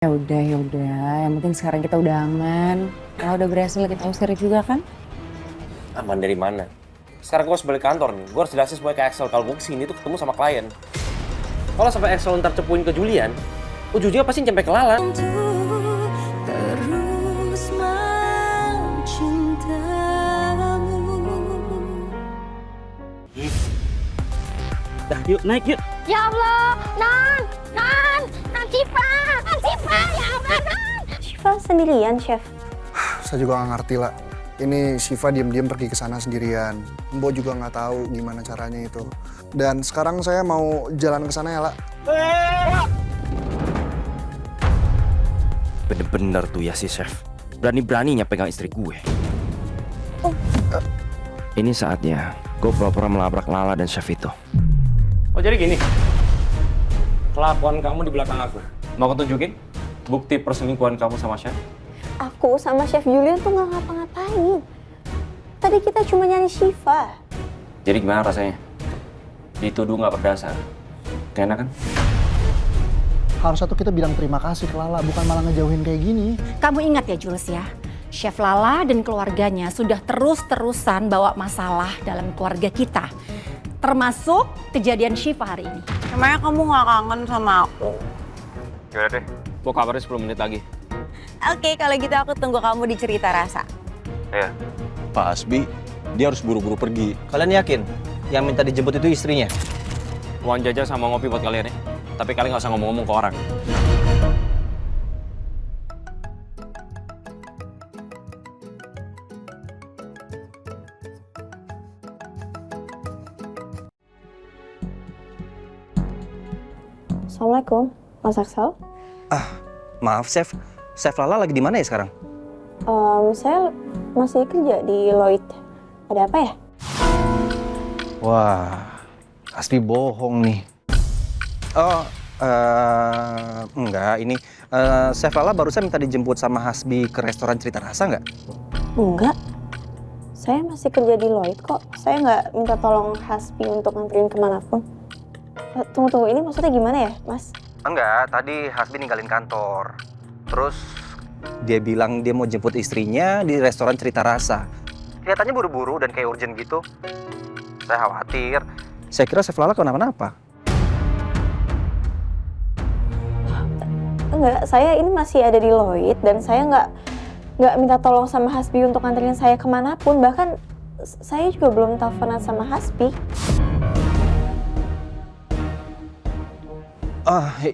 Ya udah. Yang penting sekarang kita udah aman. Kalau udah berhasil kita usir juga kan? Aman dari mana? Sekarang gue harus balik kantor nih. Gue harus jelasin semuanya ke Excel kalau gue kesini tuh ketemu sama klien. Kalau sampai Excel ntar cepuin ke Julian, ujung-ujungnya pasti nyampe ke Lala. Terus mencintamu. Dah, yuk naik yuk. Ya Allah, Non, Syifa, ya Allah, Non. Syifa sendirian, Chef. Saya juga nggak ngerti lah. Ini Syifa diam-diam pergi ke sana sendirian. Mbok juga nggak tahu gimana caranya itu. Dan sekarang saya mau jalan ke sana ya, La. Bener-bener tuh ya si chef. Berani-beraninya pegang istri gue. Ini saatnya gue pura-pura melabrak Lala dan chef itu. Oh jadi gini? Kelakuan kamu di belakang aku. Mau aku tunjukin bukti perselingkuhan kamu sama Chef? Aku sama Chef Julian tuh nggak ngapa-ngapain. Tadi kita cuma nyari Syifa. Jadi gimana rasanya? Dituduh nggak berdasar. Gak enak kan? Harusnya tuh kita bilang terima kasih ke Lala, bukan malah ngejauhin kayak gini. Kamu ingat ya Jules ya, Chef Lala dan keluarganya sudah terus-terusan bawa masalah dalam keluarga kita. Termasuk kejadian Syifa hari ini. Emangnya kamu gak kangen sama aku? Yaudah deh, gue kabarin 10 menit lagi. Oke, kalau gitu aku tunggu kamu di Cerita Rasa. Iya. Pak Hasbi, dia harus buru-buru pergi. Kalian yakin yang minta dijemput itu istrinya? Uang jajan sama ngopi buat kalian ya. Tapi kalian nggak usah ngomong-ngomong ke orang. Assalamualaikum, Mas Aksal. Maaf, Chef. Chef Lala lagi di mana ya sekarang? Saya masih kerja di Lloyd. Ada apa ya? Wah, Hasbi bohong nih. Oh, enggak. Ini Chef Lala barusan minta dijemput sama Hasbi ke restoran Cerita Rasa nggak? Enggak. Saya masih kerja di Lloyd kok. Saya nggak minta tolong Hasbi untuk nganterin kemanapun. Tunggu, ini maksudnya gimana ya, Mas? Enggak, tadi Hasbi ninggalin kantor. Terus dia bilang dia mau jemput istrinya di restoran Cerita Rasa. Kelihatannya buru-buru dan kayak urgent gitu. Saya khawatir. Saya kira Chef Lala kenapa-napa. Enggak, saya ini masih ada di Lloyd dan saya nggak minta tolong sama Hasbi untuk nganterin saya kemanapun. Bahkan saya juga belum teleponan sama Hasbi.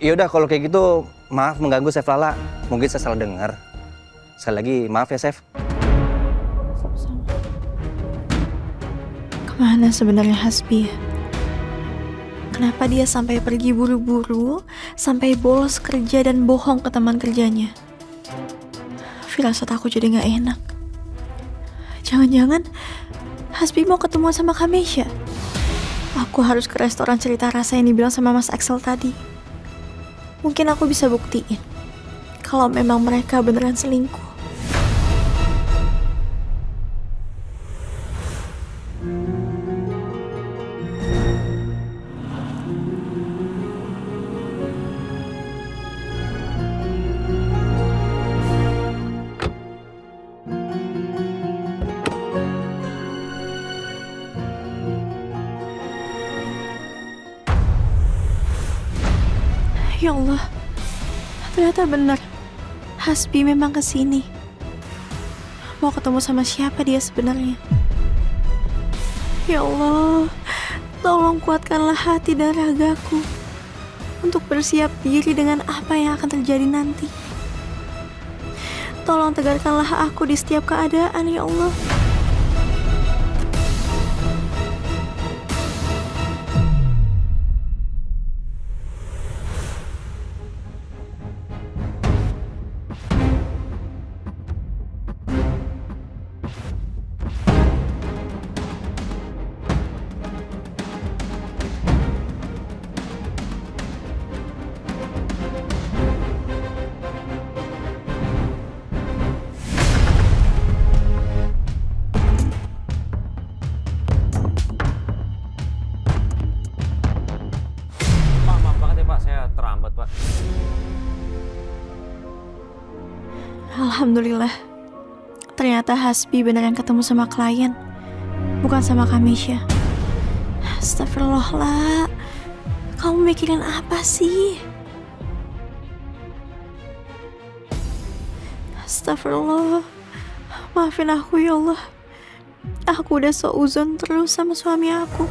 Yaudah kalau kayak gitu, maaf mengganggu Chef Lala. Mungkin saya salah dengar. Sekali lagi, maaf ya Chef. Kemana sebenarnya Hasbi? Kenapa dia sampai pergi buru-buru, sampai bolos kerja dan bohong ke teman kerjanya? Firasat aku jadi gak enak. Jangan-jangan Hasbi mau ketemu sama Kamesha. Aku harus ke restoran Cerita Rasa yang dibilang sama Mas Axel tadi. Mungkin aku bisa buktiin kalau memang mereka beneran selingkuh. Ya Allah, ternyata benar. Hasbi memang kesini. Mau ketemu sama siapa dia sebenarnya? Ya Allah, tolong kuatkanlah hati dan ragaku untuk bersiap diri dengan apa yang akan terjadi nanti. Tolong tegarkanlah aku di setiap keadaan, ya Allah. Alhamdulillah. Ternyata Hasbi beneran ketemu sama klien, bukan sama Kamisha. Astagfirullah lah. Kamu mikirin apa sih? Astagfirullah. Maafin aku ya Allah. Aku udah seuzon terus sama suami aku.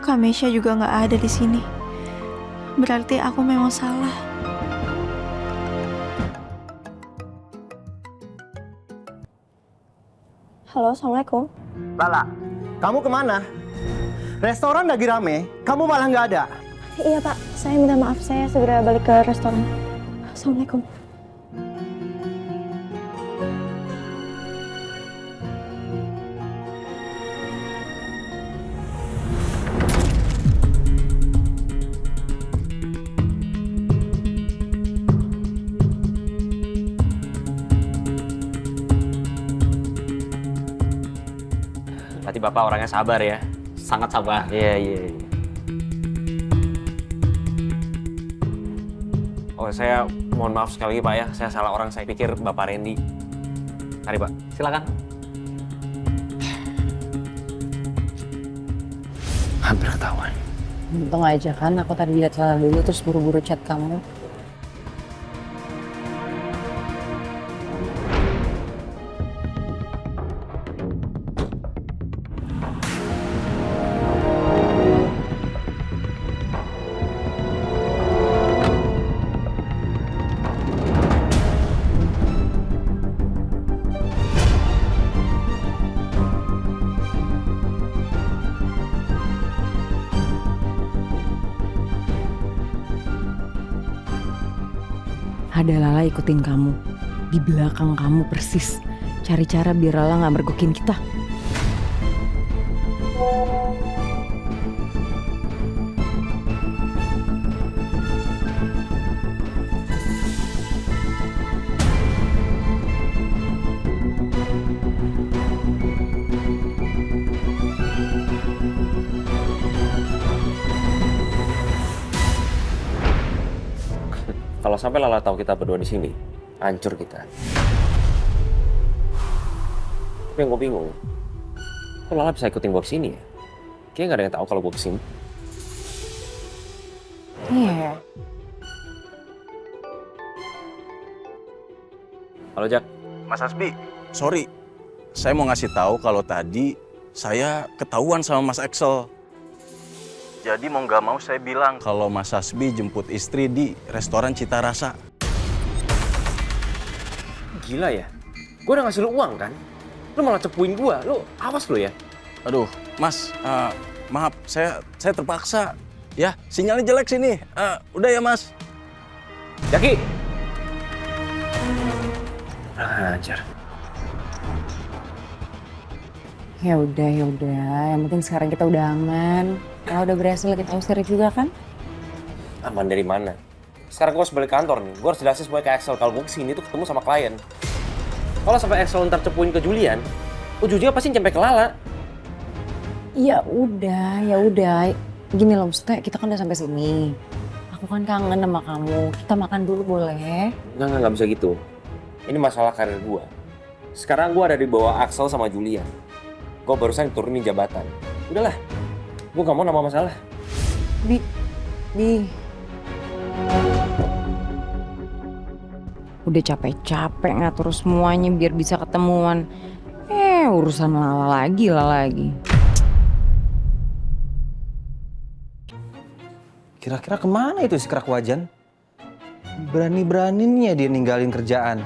Kamisha juga nggak ada di sini. Berarti aku memang salah. Halo, Assalamualaikum. Lala, kamu kemana? Restoran lagi rame, kamu malah nggak ada. Iya Pak, saya minta maaf, saya segera balik ke restoran. Assalamualaikum. Berarti Bapak orangnya sabar ya? Sangat sabar. Iya. Oh, saya mohon maaf sekali lagi Pak ya, saya salah orang, saya pikir Bapak Randy. Mari Pak, silakan. Hampir ketahuan. Untung aja kan, aku tadi lihat salah dulu terus buru-buru chat kamu. Ada Lala ikutin kamu, di belakang kamu persis. Cari cara biar Lala gak mergokin kita. Kalau sampai Lala tahu kita berdua di sini, hancur kita. Tapi yang gue bingung, kok Lala bisa ikutin gue kesini ya? Kayaknya nggak ada yang tahu kalau gue kesini. Iya. Halo Jack. Mas Hasbi, sorry. Saya mau ngasih tahu kalau tadi saya ketahuan sama Mas Axel. Jadi mau nggak mau saya bilang kalau Mas Hasbi jemput istri di restoran Cita Rasa. Gila ya? Gue udah ngasih lu uang kan? Lu malah cepuin gue. Lu awas lu ya. Aduh, Mas, maaf, saya terpaksa. Ya, sinyalnya jelek sini. Udah ya, Mas. Jaki! Ajar. Ya udah. Yang penting sekarang kita udah aman. Kalau udah berhasil kita usir juga kan? Aman dari mana? Sekarang gue harus balik kantor nih. Gue harus jelasin semuanya ke Axel kalau gue kesini tuh ketemu sama klien. Kalau sampai Axel ntar cepuin ke Julian, ujung-ujungnya pasti nyampe ke Lala. Ya udah. Gini loh, maksudnya kita kan udah sampai sini. Aku kan kangen sama kamu. Kita makan dulu boleh? Nggak bisa gitu. Ini masalah karir gue. Sekarang gue ada di bawah Axel sama Julian. Gue barusan turunin jabatan. Udahlah, gue gak mau nambah masalah. Bi. Udah capek-capek ngatur semuanya biar bisa ketemuan. Urusan Lala lagi. Kira-kira kemana itu si kerak wajan? Berani-beraninya dia ninggalin kerjaan.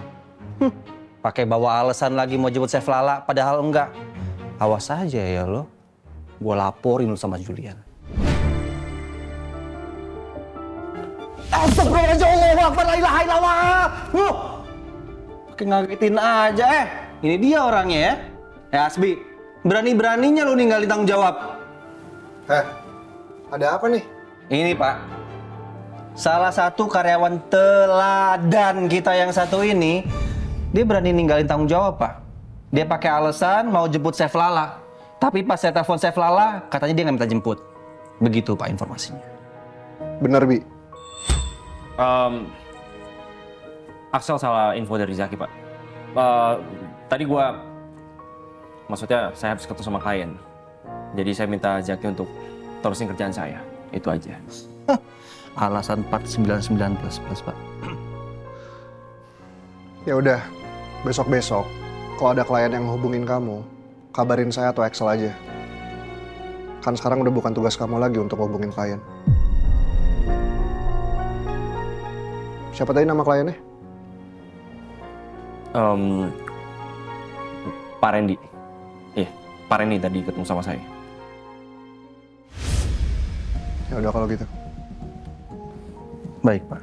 Pakai bawa alasan lagi mau jemput Chef Lala, padahal enggak. Awas aja ya lo. Gue laporin lu sama Julian. Astagfirullahaladzim, Akbar, la ilaha illallah. Pakai ngagetin aja. Ini dia orangnya ya. Hasbi, berani-beraninya lu ninggalin tanggung jawab. Ada apa nih? Ini Pak, salah satu karyawan teladan kita yang satu ini, dia berani ninggalin tanggung jawab Pak. Dia pakai alasan mau jemput Chef Lala. Tapi pas saya telepon Chef Lala, katanya dia nggak minta jemput. Begitu Pak informasinya. Bener, Bi. Axel salah info dari Zaki, Pak. Tadi maksudnya saya habis ketemu sama klien. Jadi saya minta Zaki untuk terusin kerjaan saya. Itu aja. Alasan 499 plus Pak. Ya udah, besok-besok kalau ada klien yang hubungin kamu, kabarin saya atau Excel aja. Kan sekarang udah bukan tugas kamu lagi untuk hubungin klien. Siapa tadi nama kliennya? Pak Randy. Iya, Pak Randy tadi ketemu sama saya. Ya udah kalau gitu. Baik Pak.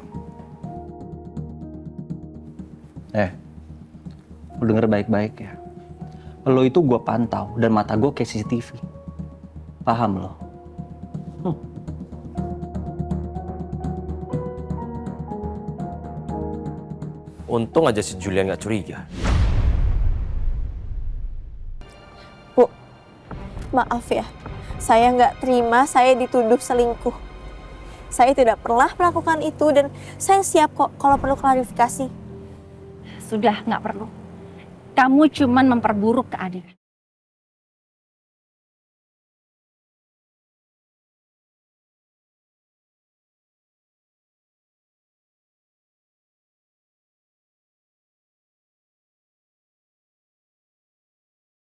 Lu denger baik-baik ya. Lo itu gue pantau dan mata gue kayak CCTV. Paham lo? Untung aja si Julian nggak curiga. Bu, maaf ya. Saya nggak terima saya dituduh selingkuh. Saya tidak pernah melakukan itu dan saya siap kok kalau perlu klarifikasi. Sudah, nggak perlu. Kamu cuman memperburuk keadaan.